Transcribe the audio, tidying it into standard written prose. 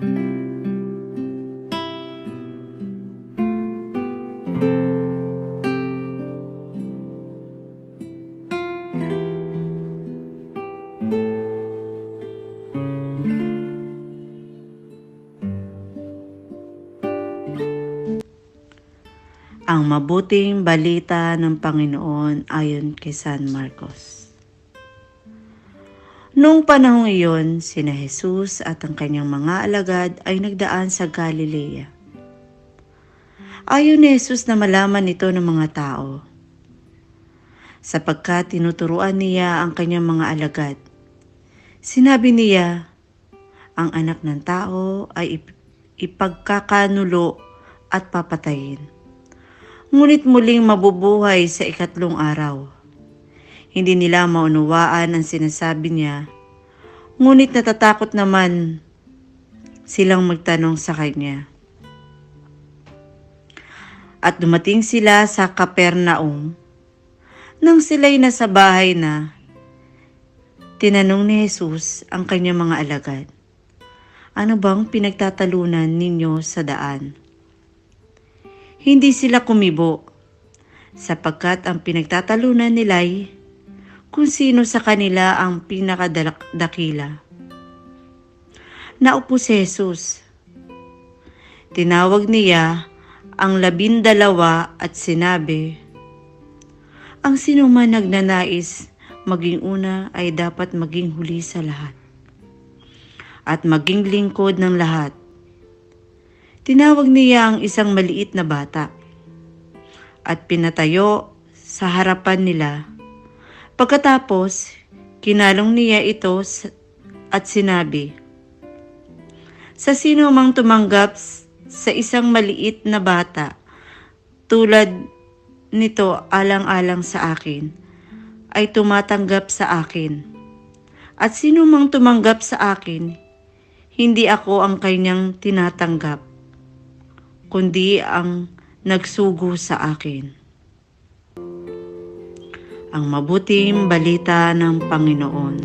Ang mabuting balita ng Panginoon ayon kay San Marcos. Noong panahong iyon, sina Jesus at ang kanyang mga alagad ay nagdaan sa Galilea. Ayaw ni Jesus na malaman ito ng mga tao, sapagkat tinuturuan niya ang kanyang mga alagad. Sinabi niya, ang anak ng tao ay ipagkakanulo at papatayin. Ngunit muling mabubuhay sa ikatlong araw. Hindi nila maunawaan ang sinasabi niya, ngunit natatakot naman silang magtanong sa kanya. At dumating sila sa Capernaum. Nang sila'y nasa bahay na, tinanong ni Jesus ang kanyang mga alagad, "Ano bang pinagtatalunan ninyo sa daan?" Hindi sila kumibo, sapagkat ang pinagtatalunan nila'y kung sino sa kanila ang pinakadakila. Naupo si Jesus. Tinawag niya ang 12 at sinabi, "Ang sinuman nagnanais maging una ay dapat maging huli sa lahat, at maging lingkod ng lahat." Tinawag niya ang isang maliit na bata at pinatayo sa harapan nila. Pagkatapos, kinalong niya ito at sinabi, "Sa sino mang tumanggap sa isang maliit na bata tulad nito alang-alang sa akin, ay tumatanggap sa akin. At sino mang tumanggap sa akin, hindi ako ang kanyang tinatanggap, kundi ang nagsugo sa akin." Ang mabuting balita ng Panginoon.